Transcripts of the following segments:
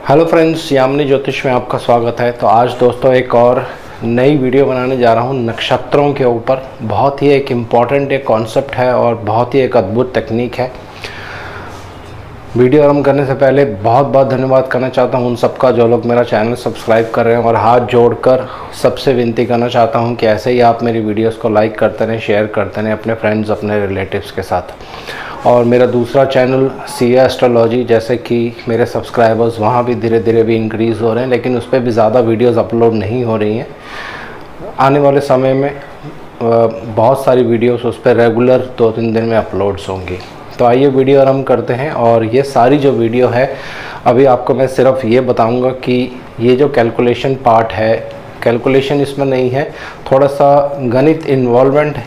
Hello friends, Yamini ज्योतिष में आपका स्वागत है। तो आज दोस्तों एक और नई वीडियो बनाने जा रहा हूँ नक्षत्रों के ऊपर। बहुत ही एक इम्पॉर्टेंट एक कॉन्सेप्ट है और बहुत ही एक अद्भुत टेक्निक है। वीडियो आरंभ करने से पहले बहुत बहुत धन्यवाद करना चाहता हूँ उन सबका जो लोग मेरा चैनल सब्सक्राइब कर रहे हैं, और हाथ जोड़कर सबसे विनती करना चाहता हूँ कि ऐसे ही आप मेरी वीडियोस को लाइक करते रहें, शेयर करते रहें अपने फ्रेंड्स, अपने रिलेटिव्स के साथ। और मेरा दूसरा चैनल सीए एस्ट्रोलॉजी, जैसे कि मेरे सब्सक्राइबर्स वहाँ भी धीरे धीरे भी इंक्रीज़ हो रहे हैं, लेकिन उस पर भी ज़्यादा वीडियोस अपलोड नहीं हो रही हैं। आने वाले समय में बहुत सारी वीडियोस उस पर रेगुलर 2-3 दिन में अपलोड्स होंगी। तो आइए वीडियो आरंभ करते हैं। और ये सारी जो वीडियो है अभी आपको मैं सिर्फ ये बताऊंगा कि ये जो कैलकुलेशन पार्ट है, कैलकुलेशन इसमें नहीं है, थोड़ा सा गणित इन्वॉल्वमेंट,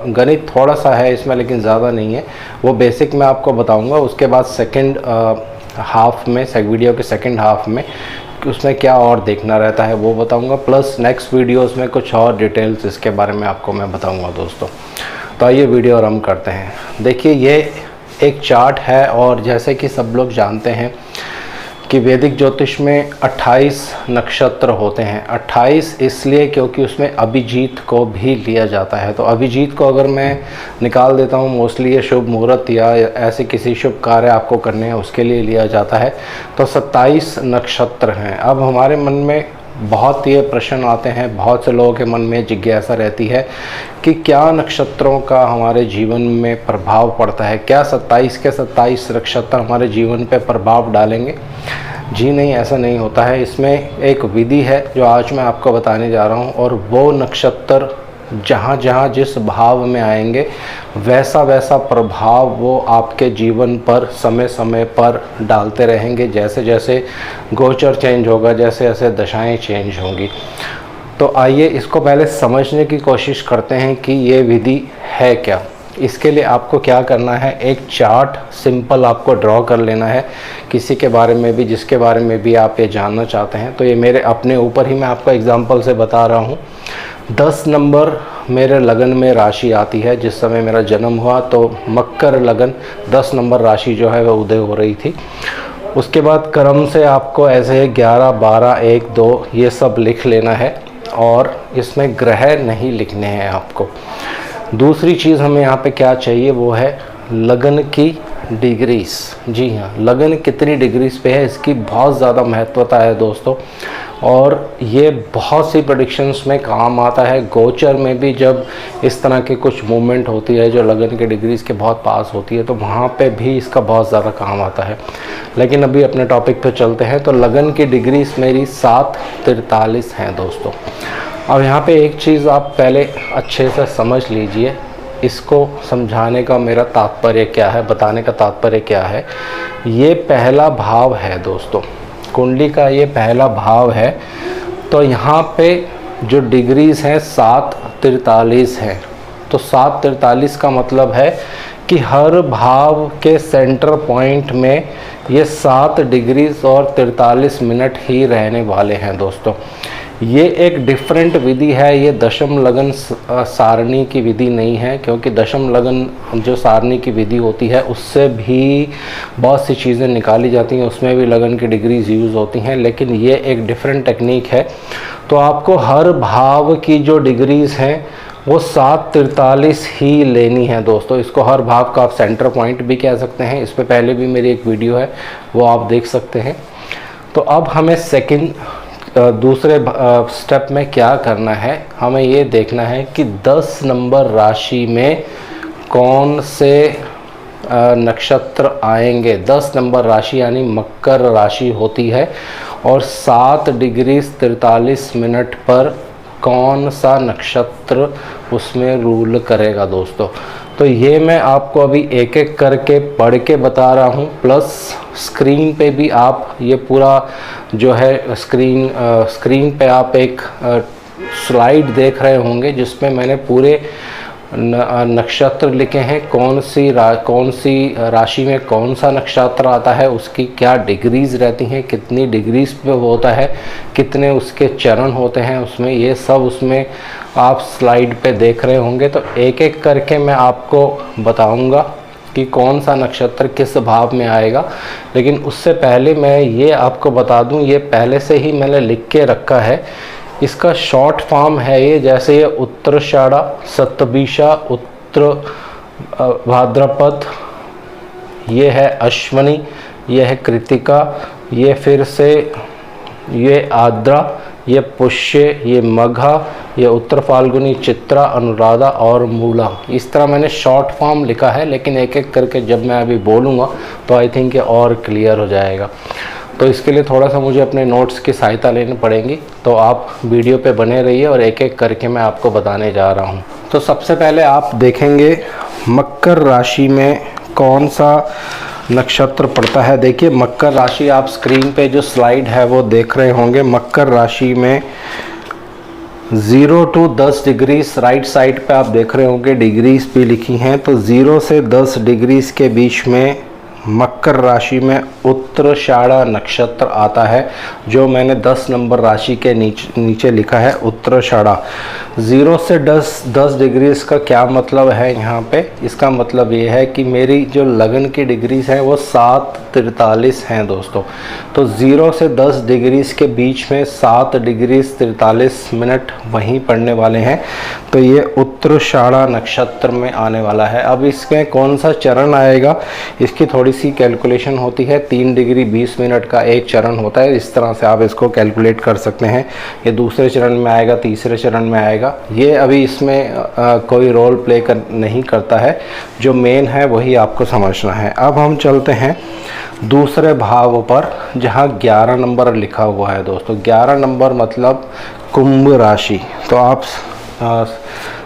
गणित थोड़ा सा है इसमें लेकिन ज़्यादा नहीं है। वो बेसिक मैं आपको बताऊंगा। उसके बाद सेकंड हाफ में, वीडियो के सेकंड हाफ में उसमें क्या और देखना रहता है वो बताऊंगा, प्लस नेक्स्ट वीडियोस में कुछ और डिटेल्स इसके बारे में आपको मैं बताऊंगा दोस्तों। तो आइए वीडियो आरंभ करते हैं। देखिए ये एक चार्ट है, और जैसे कि सब लोग जानते हैं कि वैदिक ज्योतिष में 28 नक्षत्र होते हैं। 28 इसलिए क्योंकि उसमें अभिजीत को भी लिया जाता है। तो अभिजीत को अगर मैं निकाल देता हूँ, मोस्टली ये शुभ मुहूर्त या ऐसे किसी शुभ कार्य आपको करने हैं उसके लिए लिया जाता है। तो 27 नक्षत्र हैं। अब हमारे मन में बहुत ये प्रश्न आते हैं, बहुत से लोगों के मन में जिज्ञासा रहती है कि क्या नक्षत्रों का हमारे जीवन में प्रभाव पड़ता है, क्या 27 के 27 नक्षत्र हमारे जीवन पे प्रभाव डालेंगे? जी नहीं, ऐसा नहीं होता है। इसमें एक विधि है जो आज मैं आपको बताने जा रहा हूँ, और वो नक्षत्र जहाँ जहाँ जिस भाव में आएंगे वैसा वैसा प्रभाव वो आपके जीवन पर समय समय पर डालते रहेंगे, जैसे जैसे गोचर चेंज होगा, जैसे जैसे दशाएं चेंज होंगी। तो आइए इसको पहले समझने की कोशिश करते हैं कि ये विधि है क्या। इसके लिए आपको क्या करना है, एक चार्ट सिंपल आपको ड्रॉ कर लेना है, किसी के बारे में भी, जिसके बारे में भी आप ये जानना चाहते हैं। तो ये मेरे अपने ऊपर ही मैं आपको एग्जांपल से बता रहा हूँ। 10 नंबर मेरे लगन में राशि आती है। जिस समय मेरा जन्म हुआ तो मकर लगन 10 नंबर राशि जो है वह उदय हो रही थी। उसके बाद क्रम से आपको ऐसे 11, 12, 1, 2 ये सब लिख लेना है, और इसमें ग्रह नहीं लिखने हैं आपको। दूसरी चीज़ हमें यहाँ पे क्या चाहिए, वो है लगन की डिग्रीज। जी हाँ, लगन कितनी डिग्रीज पे है इसकी बहुत ज़्यादा महत्वता है दोस्तों, और ये बहुत सी प्रेडिक्शंस में काम आता है। गोचर में भी जब इस तरह की कुछ मूवमेंट होती है जो लगन के डिग्रीज के बहुत पास होती है, तो वहाँ पे भी इसका बहुत ज़्यादा काम आता है। लेकिन अभी अपने टॉपिक पे चलते हैं। तो लगन की डिग्रीज मेरी 743 हैं दोस्तों। अब यहाँ पे एक चीज़ आप पहले अच्छे से समझ लीजिए, इसको समझाने का मेरा तात्पर्य क्या है, बताने का तात्पर्य क्या है। ये पहला भाव है दोस्तों, कुंडली का ये पहला भाव है। तो यहाँ पे जो डिग्रीज हैं 743 हैं। तो 743 का मतलब है कि हर भाव के सेंटर पॉइंट में ये 7 डिग्रीज और 43 मिनट ही रहने वाले हैं दोस्तों। ये एक डिफरेंट विधि है, ये दशम लगन सारणी की विधि नहीं है, क्योंकि दशम लगन जो सारणी की विधि होती है उससे भी बहुत सी चीज़ें निकाली जाती हैं, उसमें भी लगन की डिग्रीज यूज़ होती हैं, लेकिन ये एक डिफरेंट टेक्निक है। तो आपको हर भाव की जो डिग्रीज हैं वो 743 ही लेनी है दोस्तों। इसको हर भाव का आप सेंटर पॉइंट भी कह सकते हैं। इस पर पहले भी मेरी एक वीडियो है, वो आप देख सकते हैं। तो अब हमें दूसरे स्टेप में क्या करना है, हमें ये देखना है कि 10 नंबर राशि में कौन से नक्षत्र आएंगे। 10 नंबर राशि यानी मकर राशि होती है, और 7 डिग्री 43 मिनट पर कौन सा नक्षत्र उसमें रूल करेगा दोस्तों। तो ये मैं आपको अभी एक एक करके पढ़ के बता रहा हूँ, प्लस स्क्रीन पे भी आप ये पूरा जो है स्क्रीन पे आप एक स्लाइड देख रहे होंगे जिसमें मैंने पूरे नक्षत्र लिखे हैं, कौन सी राशि में कौन सा नक्षत्र आता है, उसकी क्या डिग्रीज रहती हैं, कितनी डिग्रीज पे होता है, कितने उसके चरण होते हैं उसमें, ये सब उसमें आप स्लाइड पे देख रहे होंगे। तो एक एक करके मैं आपको बताऊंगा कि कौन सा नक्षत्र किस भाव में आएगा। लेकिन उससे पहले मैं ये आपको बता दूं, ये पहले से ही मैंने लिख के रखा है। इसका शॉर्ट फॉर्म है ये, जैसे ये उत्तराषाढ़, शतभिषा, उत्तर भाद्रपद, ये है अश्वनी, ये है कृतिका, ये फिर से ये आद्रा, ये पुष्य, ये मघा, ये उत्तर फाल्गुनी, चित्रा, अनुराधा और मूला। इस तरह मैंने शॉर्ट फॉर्म लिखा है, लेकिन एक एक करके जब मैं अभी बोलूँगा तो आई थिंक ये और क्लियर हो जाएगा। तो इसके लिए थोड़ा सा मुझे अपने नोट्स की सहायता लेनी पड़ेगी, तो आप वीडियो पे बने रहिए और एक एक करके मैं आपको बताने जा रहा हूँ। तो सबसे पहले आप देखेंगे मकर राशि में कौन सा नक्षत्र पड़ता है। देखिए मकर राशि, आप स्क्रीन पे जो स्लाइड है वो देख रहे होंगे। मकर राशि में 0 to 10 डिग्रीज, राइट साइड पे आप देख रहे होंगे डिग्रीज भी लिखी हैं। तो 0 से 10 डिग्रीज के बीच में मकर राशि में उत्तराषाढ़ नक्षत्र आता है, जो मैंने 10 नंबर राशि के नीचे लिखा है उत्तराषाढ़। 0 से 10 डिग्री इसका क्या मतलब है यहाँ पे? इसका मतलब ये है कि मेरी जो लगन की डिग्रीज हैं वो 7:43 हैं दोस्तों। तो 0 से 10 डिग्रीज के बीच में 7 डिग्री 43 मिनट वहीं पड़ने वाले हैं। तो ये उत्तराषाढ़ नक्षत्र में आने वाला है। अब इसमें कौन सा चरण आएगा, इसकी थोड़ी सी कैलकुलेशन होती है। 3 डिग्री 20 मिनट का एक चरण होता है, इस तरह से आप इसको कैलकुलेट कर सकते हैं। ये दूसरे चरण में आएगा, तीसरे चरण में आएगा। ये अभी इसमें कोई रोल प्ले नहीं करता है, जो मेन है वही आपको समझना है। अब हम चलते हैं दूसरे भाव पर, जहाँ 11 नंबर लिखा हुआ है दोस्तों। 11 नंबर मतलब कुंभ राशि। तो आप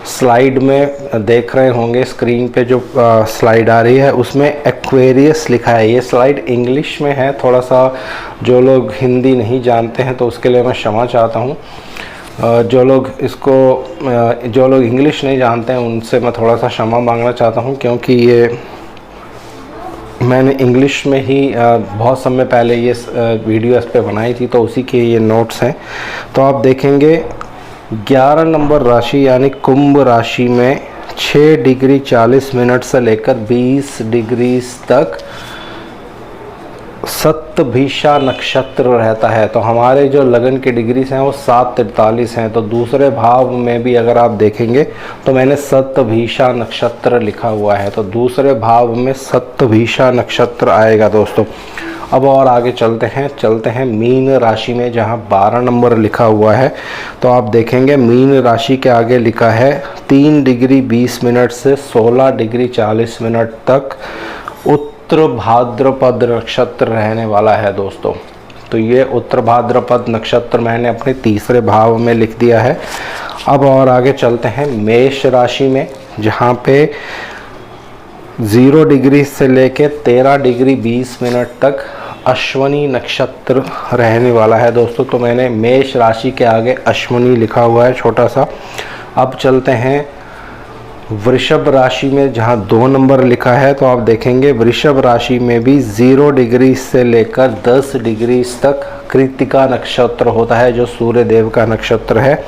स्लाइड में देख रहे होंगे, स्क्रीन पे जो स्लाइड आ रही है उसमें एक्वेरियस लिखा है। ये स्लाइड इंग्लिश में है, थोड़ा सा जो लोग हिंदी नहीं जानते हैं तो उसके लिए मैं क्षमा चाहता हूँ। जो लोग इंग्लिश नहीं जानते हैं उनसे मैं थोड़ा सा क्षमा मांगना चाहता हूँ, क्योंकि ये मैंने इंग्लिश में ही बहुत समय पहले ये वीडियो इस पे बनाई थी, तो उसी के ये नोट्स हैं। तो आप देखेंगे 11 नंबर राशि यानी कुंभ राशि में 6 डिग्री 40 मिनट से लेकर 20 डिग्री तक शतभिषा नक्षत्र रहता है। तो हमारे जो लगन की डिग्रीज हैं वो 7:43 हैं। तो दूसरे भाव में भी अगर आप देखेंगे तो मैंने शतभिषा नक्षत्र लिखा हुआ है। तो दूसरे भाव में शतभिषा नक्षत्र आएगा दोस्तों। अब और आगे चलते हैं मीन राशि में, जहां 12 नंबर लिखा हुआ है। तो आप देखेंगे मीन राशि के आगे लिखा है 3 डिग्री 20 मिनट से 16 डिग्री 40 मिनट तक उत्तर भाद्रपद नक्षत्र रहने वाला है दोस्तों। तो ये उत्तर भाद्रपद नक्षत्र मैंने अपने तीसरे भाव में लिख दिया है। अब और आगे चलते हैं मेष राशि में, जहाँ पे 0 डिग्री से लेके 13 डिग्री 20 मिनट तक अश्वनी नक्षत्र रहने वाला है दोस्तों। तो मैंने मेष राशि के आगे अश्वनी लिखा हुआ है छोटा सा। अब चलते हैं वृषभ राशि में, जहां 2 नंबर लिखा है। तो आप देखेंगे वृषभ राशि में भी 0 डिग्री से लेकर 10 डिग्री तक कृतिका नक्षत्र होता है, जो सूर्य देव का नक्षत्र है।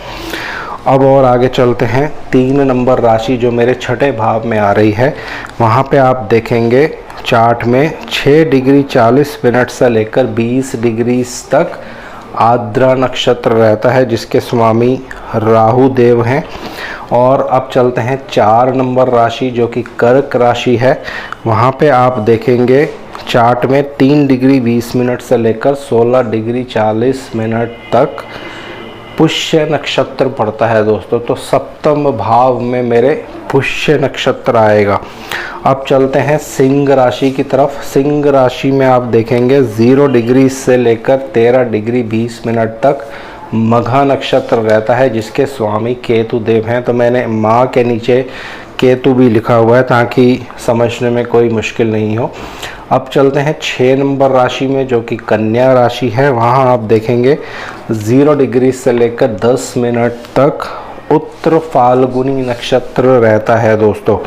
अब और आगे चलते हैं 3 नंबर राशि जो मेरे छठे भाव में आ रही है। वहाँ पे आप देखेंगे चार्ट में 6 डिग्री 40 मिनट से लेकर 20 डिग्री तक आद्रा नक्षत्र रहता है, जिसके स्वामी राहु देव हैं। और अब चलते हैं 4 नंबर राशि जो कि कर्क राशि है। वहाँ पे आप देखेंगे चार्ट में 3 डिग्री 20 मिनट से लेकर 16 डिग्री 40 मिनट तक पुष्य नक्षत्र पड़ता है दोस्तों। तो सप्तम भाव में मेरे पुष्य नक्षत्र आएगा। अब चलते हैं सिंह राशि की तरफ। सिंह राशि में आप देखेंगे 0 डिग्री से लेकर 13 डिग्री 20 मिनट तक मघा नक्षत्र रहता है, जिसके स्वामी केतु देव हैं। तो मैंने माँ के नीचे केतु भी लिखा हुआ है ताकि समझने में कोई मुश्किल नहीं हो। अब चलते हैं 6 नंबर राशि में जो कि कन्या राशि है। वहाँ आप देखेंगे 0 डिग्री से लेकर 10 मिनट तक उत्तर फाल्गुनी नक्षत्र रहता है दोस्तों।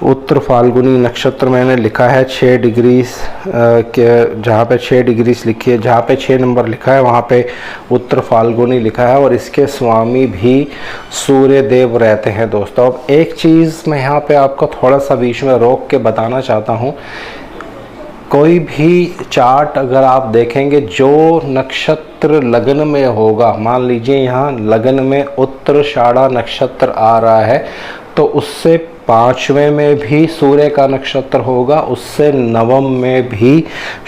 उत्तर फाल्गुनी नक्षत्र मैंने लिखा है 6 डिग्री के, जहाँ पे 6 डिग्री लिखी है, जहाँ पे 6 नंबर लिखा है वहाँ पे उत्तर फाल्गुनी लिखा है और इसके स्वामी भी सूर्य देव रहते हैं दोस्तों। अब एक चीज़ मैं यहाँ पे आपको थोड़ा सा बीच में रोक के बताना चाहता हूँ, कोई भी चार्ट अगर आप देखेंगे जो नक्षत्र लगन में होगा, मान लीजिए यहाँ लगन में उत्तराषाढ़ा नक्षत्र आ रहा है तो उससे 5वें में भी सूर्य का नक्षत्र होगा, उससे 9वें में भी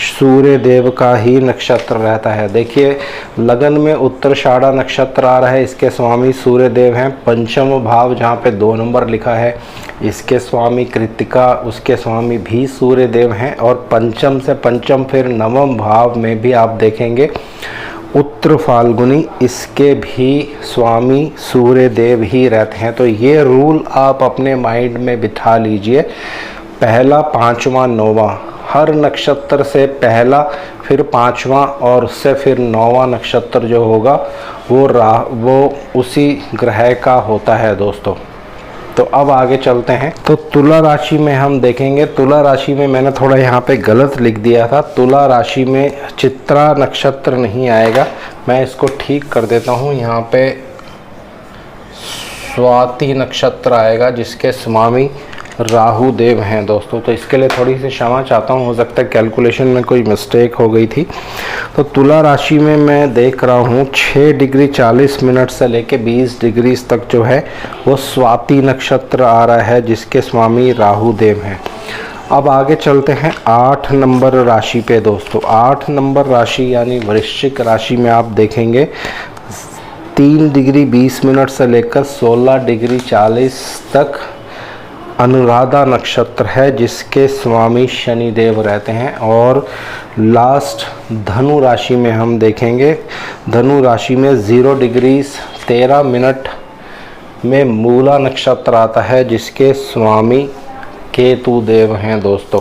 सूर्य देव का ही नक्षत्र रहता है। देखिए लगन में उत्तराषाढ़ा नक्षत्र आ रहा है, इसके स्वामी सूर्य देव हैं। पंचम भाव जहाँ पे 2 नंबर लिखा है इसके स्वामी कृत्तिका, उसके स्वामी भी सूर्य देव हैं। और पंचम से पंचम फिर 9वें भाव में भी आप देखेंगे उत्तर फाल्गुनी, इसके भी स्वामी सूर्य देव ही रहते हैं। तो ये रूल आप अपने माइंड में बिठा लीजिए, पहला 5वां 9वां, हर नक्षत्र से पहला फिर 5वां और उससे फिर 9वां नक्षत्र जो होगा वो उसी ग्रह का होता है दोस्तों। तो अब आगे चलते हैं। तो तुला राशि में हम देखेंगे, तुला राशि में मैंने थोड़ा यहाँ पे गलत लिख दिया था, तुला राशि में चित्रा नक्षत्र नहीं आएगा, मैं इसको ठीक कर देता हूँ। यहाँ पे स्वाति नक्षत्र आएगा जिसके स्वामी राहु देव हैं दोस्तों। तो इसके लिए थोड़ी सी क्षमा चाहता हूँ, हो सकता है कैलकुलेशन में कोई मिस्टेक हो गई थी। तो तुला राशि में मैं देख रहा हूँ 6 डिग्री 40 मिनट से लेके 20 डिग्री तक जो है वो स्वाति नक्षत्र आ रहा है जिसके स्वामी राहु देव हैं। अब आगे चलते हैं 8 नंबर राशि पे दोस्तों। 8 नंबर राशि यानी वृश्चिक राशि में आप देखेंगे 3 डिग्री 20 मिनट से लेकर 16 डिग्री 40 तक अनुराधा नक्षत्र है जिसके स्वामी शनि देव रहते हैं। और लास्ट धनु राशि में हम देखेंगे, धनु राशि में 0 डिग्री 13 मिनट में मूला नक्षत्र आता है जिसके स्वामी केतु देव हैं दोस्तों।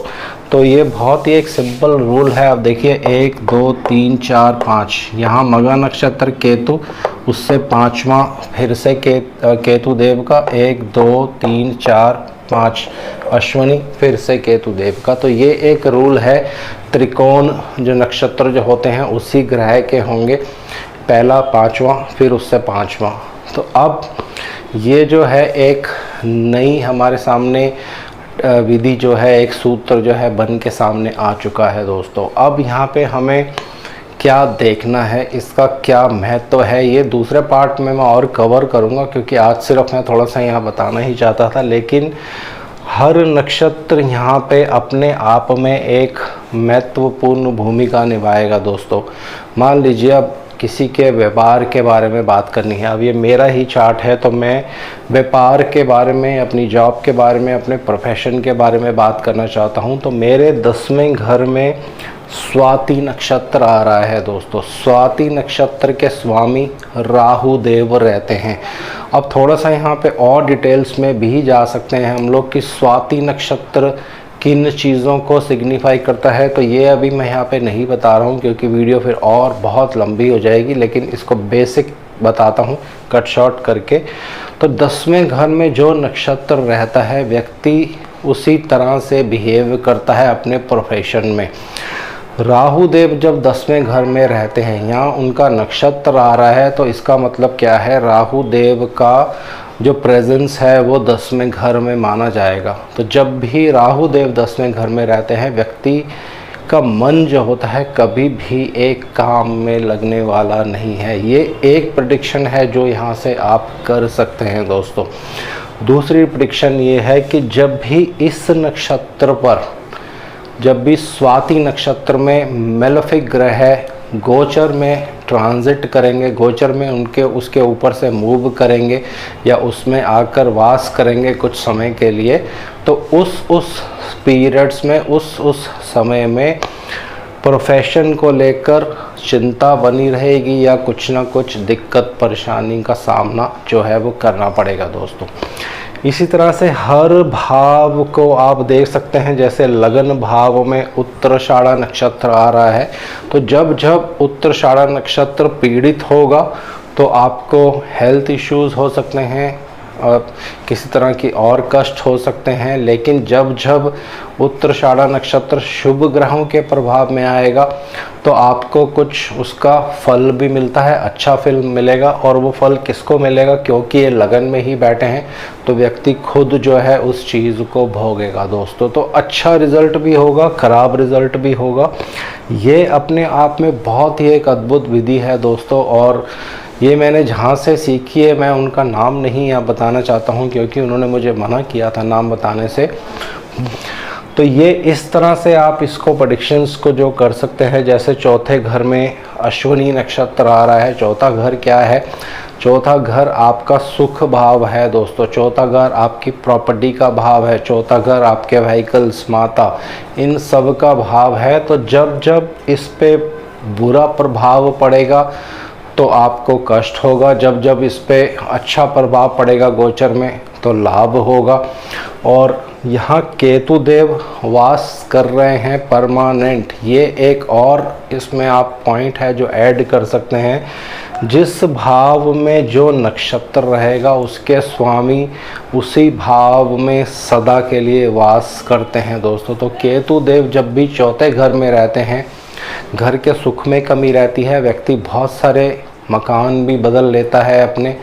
तो ये बहुत ही एक सिंपल रूल है। आप देखिए 1 2 3 4 5, यहाँ मगा नक्षत्र केतु, उससे 5वां फिर से केतु देव का, 1 2 3 4 5 अश्विनी, फिर से केतु देव का। तो ये एक रूल है, त्रिकोण जो नक्षत्र जो होते हैं उसी ग्रह के होंगे, पहला 5वां फिर उससे 5वां। तो अब ये जो है एक नई हमारे सामने विधि जो है, एक सूत्र जो है बन के सामने आ चुका है दोस्तों। अब यहाँ पे हमें क्या देखना है, इसका क्या महत्व है, ये दूसरे पार्ट में मैं और कवर करूँगा क्योंकि आज सिर्फ मैं थोड़ा सा यहाँ बताना ही चाहता था। लेकिन हर नक्षत्र यहाँ पे अपने आप में एक महत्वपूर्ण भूमिका निभाएगा दोस्तों। मान लीजिए अब किसी के व्यापार के बारे में बात करनी है, अब ये मेरा ही चार्ट है तो मैं व्यापार के बारे में, अपनी जॉब के बारे में, अपने प्रोफेशन के बारे में बात करना चाहता हूँ। तो मेरे 10वें घर में स्वाति नक्षत्र आ रहा है दोस्तों। स्वाति नक्षत्र के स्वामी राहु देव रहते हैं। अब थोड़ा सा यहाँ पे और डिटेल्स में भी जा सकते हैं हम लोग कि स्वाति नक्षत्र किन चीज़ों को सिग्निफाई करता है। तो ये अभी मैं यहाँ पे नहीं बता रहा हूँ क्योंकि वीडियो फिर और बहुत लंबी हो जाएगी, लेकिन इसको बेसिक बताता हूँ कट शॉर्ट करके। तो 10वें घर में जो नक्षत्र रहता है व्यक्ति उसी तरह से बिहेव करता है अपने प्रोफेशन में। राहु देव जब 10वें घर में रहते हैं, यहाँ उनका नक्षत्र आ रहा है, तो इसका मतलब क्या है, राहु देव का जो प्रेजेंस है वो 10वें घर में माना जाएगा। तो जब भी राहु देव 10वें घर में रहते हैं व्यक्ति का मन जो होता है कभी भी एक काम में लगने वाला नहीं है। ये एक प्रेडिक्शन है जो यहाँ से आप कर सकते हैं दोस्तों। दूसरी प्रेडिक्शन ये है कि जब भी इस नक्षत्र पर, जब भी स्वाति नक्षत्र में मेलेफिक ग्रह गोचर में ट्रांजिट करेंगे, गोचर में उनके उसके ऊपर से मूव करेंगे या उसमें आकर वास करेंगे कुछ समय के लिए, तो उस पीरियड्स में उस समय में प्रोफेशन को लेकर चिंता बनी रहेगी या कुछ ना कुछ दिक्कत परेशानी का सामना जो है वो करना पड़ेगा दोस्तों। इसी तरह से हर भाव को आप देख सकते हैं, जैसे लगन भाव में उत्तराषाढ़ा नक्षत्र आ रहा है, तो जब जब उत्तराषाढ़ा नक्षत्र पीड़ित होगा तो आपको हेल्थ इश्यूज़ हो सकते हैं, किसी तरह की और कष्ट हो सकते हैं। लेकिन जब जब उत्तराषाढ़ा नक्षत्र शुभ ग्रहों के प्रभाव में आएगा तो आपको कुछ उसका फल भी मिलता है, अच्छा फल मिलेगा। और वो फल किसको मिलेगा, क्योंकि ये लगन में ही बैठे हैं तो व्यक्ति खुद जो है उस चीज़ को भोगेगा दोस्तों। तो अच्छा रिजल्ट भी होगा, ख़राब रिजल्ट भी होगा। ये अपने आप में बहुत ही एक अद्भुत विधि है दोस्तों। और ये मैंने जहाँ से सीखी है, मैं उनका नाम नहीं यहाँ बताना चाहता हूँ क्योंकि उन्होंने मुझे मना किया था नाम बताने से। तो ये इस तरह से आप इसको प्रेडिक्शंस को जो कर सकते हैं, जैसे चौथे घर में अश्विनी नक्षत्र आ रहा है। चौथा घर क्या है, चौथा घर आपका सुख भाव है दोस्तों। चौथा घर आपकी प्रॉपर्टी का भाव है। चौथा घर आपके व्हीकल्स, माता, इन सब का भाव है। तो जब जब इस पे बुरा प्रभाव पड़ेगा तो आपको कष्ट होगा, जब जब इस पे अच्छा प्रभाव पड़ेगा गोचर में तो लाभ होगा। और यहाँ केतु देव वास कर रहे हैं परमानेंट। ये एक और इसमें आप पॉइंट है जो ऐड कर सकते हैं। जिस भाव में जो नक्षत्र रहेगा उसके स्वामी उसी भाव में सदा के लिए वास करते हैं दोस्तों। तो केतु देव जब भी चौथे घर में रहते हैं, घर के सुख में कमी रहती है, व्यक्ति बहुत सारे मकान भी बदल लेता है अपने,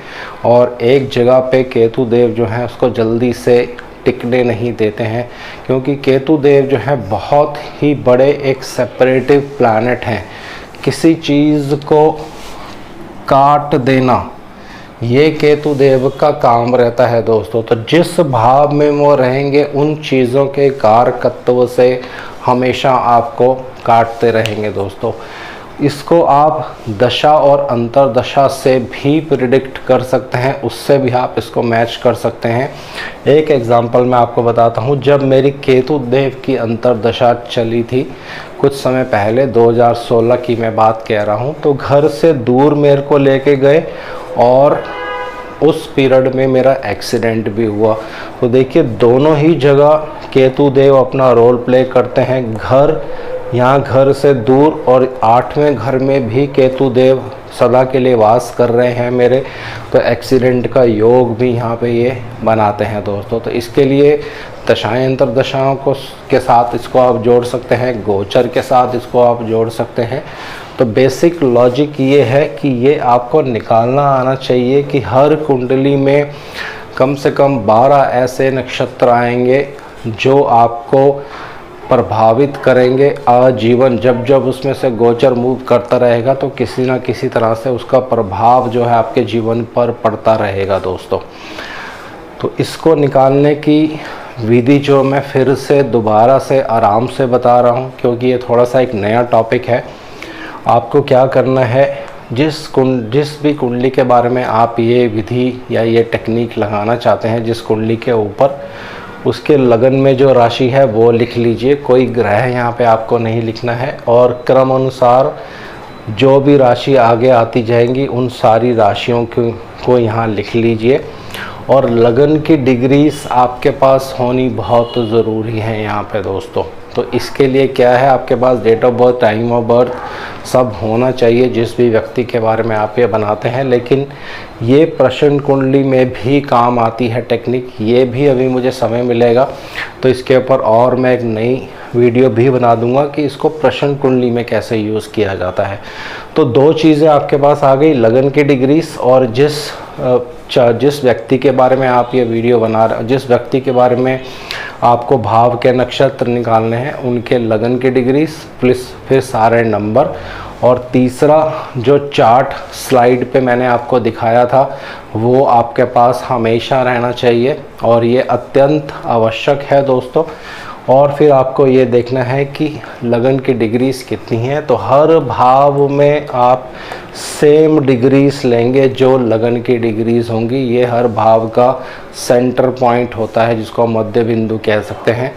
और एक जगह पे केतु देव जो है उसको जल्दी से टिकने नहीं देते हैं। क्योंकि केतु देव जो है बहुत ही बड़े एक सेपरेटिव प्लैनेट हैं। किसी चीज़ को काट देना ये केतु देव का काम रहता है दोस्तों। तो जिस भाव में वो रहेंगे उन चीज़ों के कारकत्व से हमेशा आपको काटते रहेंगे दोस्तों। इसको आप दशा और अंतरदशा से भी प्रिडिक्ट कर सकते हैं, उससे भी आप इसको मैच कर सकते हैं। एक एग्जांपल मैं आपको बताता हूँ। जब मेरी केतु देव की अंतरदशा चली थी कुछ समय पहले, 2016 की मैं बात कह रहा हूँ, तो घर से दूर मेरे को लेके गए और उस पीरियड में मेरा एक्सीडेंट भी हुआ। तो देखिए दोनों ही जगह केतु देव अपना रोल प्ले करते हैं। घर, यहाँ घर से दूर, और 8वें घर में भी केतु देव सदा के लिए वास कर रहे हैं मेरे। तो एक्सीडेंट का योग भी यहाँ पे ये बनाते हैं दोस्तों। तो इसके लिए दशाएं अंतरदशाओं को के साथ इसको आप जोड़ सकते हैं, गोचर के साथ इसको आप जोड़ सकते हैं। तो बेसिक लॉजिक ये है कि ये आपको निकालना आना चाहिए कि हर कुंडली में कम से कम 12 ऐसे नक्षत्र आएंगे जो आपको प्रभावित करेंगे आजीवन। जब जब उसमें से गोचर मूव करता रहेगा तो किसी ना किसी तरह से उसका प्रभाव जो है आपके जीवन पर पड़ता रहेगा दोस्तों। तो इसको निकालने की विधि जो मैं फिर से दोबारा से आराम से बता रहा हूँ क्योंकि ये थोड़ा सा एक नया टॉपिक है। आपको क्या करना है, जिस भी कुंडली के बारे में आप ये विधि या ये टेक्निक लगाना चाहते हैं, जिस कुंडली के ऊपर, उसके लगन में जो राशि है वो लिख लीजिए। कोई ग्रह यहाँ पे आपको नहीं लिखना है। और क्रम अनुसार जो भी राशि आगे आती जाएंगी उन सारी राशियों को यहाँ लिख लीजिए। और लगन की डिग्रीज आपके पास होनी बहुत ज़रूरी है यहाँ पे दोस्तों। तो इसके लिए क्या है, आपके पास date of birth, time of birth सब होना चाहिए जिस भी व्यक्ति के बारे में आप ये बनाते हैं। लेकिन ये प्रश्न कुंडली में भी काम आती है टेक्निक, ये भी अभी मुझे समय मिलेगा तो इसके ऊपर और मैं एक नई वीडियो भी बना दूंगा कि इसको प्रश्न कुंडली में कैसे यूज़ किया जाता है। तो दो चीज़ें आपके पास आ गई, लगन की डिग्रीज और जिस व्यक्ति के बारे में आप ये वीडियो बना रहे, जिस व्यक्ति के बारे में आपको भाव के नक्षत्र निकालने हैं उनके लगन की डिग्रीज प्लस फिर सारे नंबर। और तीसरा जो चार्ट स्लाइड पे मैंने आपको दिखाया था वो आपके पास हमेशा रहना चाहिए और ये अत्यंत आवश्यक है दोस्तों। और फिर आपको ये देखना है कि लगन की डिग्रीज कितनी हैं। तो हर भाव में आप सेम डिग्रीज लेंगे जो लगन की डिग्रीज होंगी। ये हर भाव का सेंटर पॉइंट होता है जिसको मध्य बिंदु कह सकते हैं।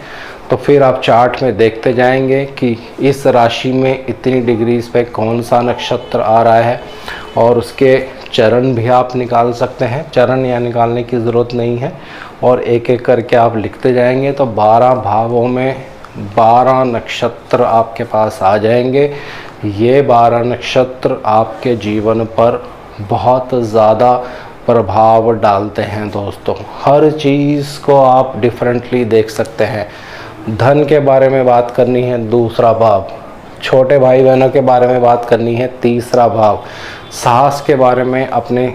तो फिर आप चार्ट में देखते जाएंगे कि इस राशि में इतनी डिग्रीज पे कौन सा नक्षत्र आ रहा है और उसके चरण भी आप निकाल सकते हैं। चरण या निकालने की ज़रूरत नहीं है और एक एक करके आप लिखते जाएंगे तो 12 भावों में 12 नक्षत्र आपके पास आ जाएंगे। ये 12 नक्षत्र आपके जीवन पर बहुत ज़्यादा प्रभाव डालते हैं दोस्तों। हर चीज़ को आप डिफरेंटली देख सकते हैं। धन के बारे में बात करनी है, दूसरा भाव। छोटे भाई बहनों के बारे में बात करनी है, तीसरा भाव। साहस के बारे में, अपने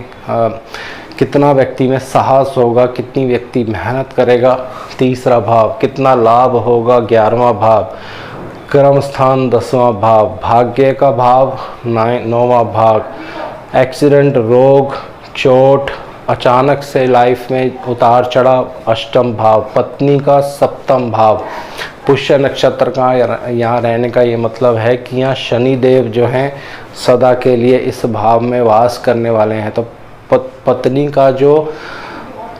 कितना व्यक्ति में साहस होगा, कितनी व्यक्ति मेहनत करेगा, तीसरा भाव। कितना लाभ होगा, 11वां भाव। कर्म स्थान 10वां भाव। भाग्य का भाव 9वां भाव। एक्सीडेंट, रोग, चोट, अचानक से लाइफ में उतार चढ़ाव, 8वां भाव। पत्नी का 7वां भाव। पुष्य नक्षत्र का यहाँ रहने का ये मतलब है कि यहाँ शनि देव जो हैं सदा के लिए इस भाव में वास करने वाले हैं। तो पत्नी का जो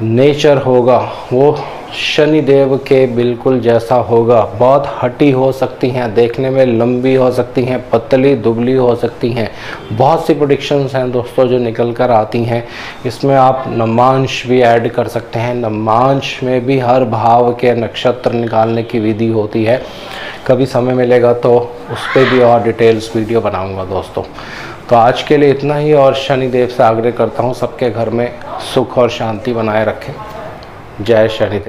नेचर होगा वो शनि देव के बिल्कुल जैसा होगा। बहुत हठी हो सकती हैं, देखने में लंबी हो सकती हैं, पतली दुबली हो सकती हैं। बहुत सी प्रेडिक्शंस हैं दोस्तों जो निकल कर आती हैं। इसमें आप नमांश भी ऐड कर सकते हैं। नमांश में भी हर भाव के नक्षत्र निकालने की विधि होती है। कभी समय मिलेगा तो उस पर भी और डिटेल्स वीडियो बनाऊंगा दोस्तों। तो आज के लिए इतना ही, और शनि देव से आग्रह करता हूँ सबके घर में सुख और शांति बनाए रखें। जय शनिदेव।